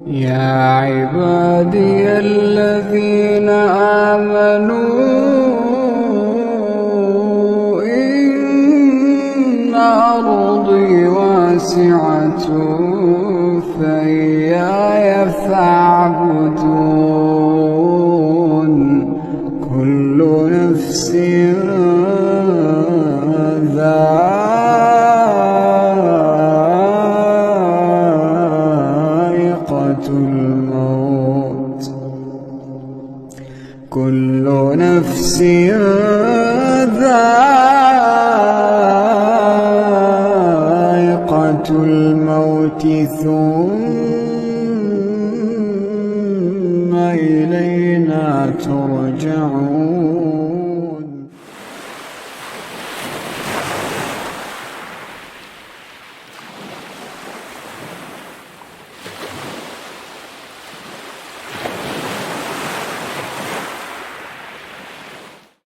يا عبادي الذين آمنوا إن أرضي واسعة فإياي فاعبدون كل نفس كل نفس ذائقة الموت ثم إلينا ترجعون.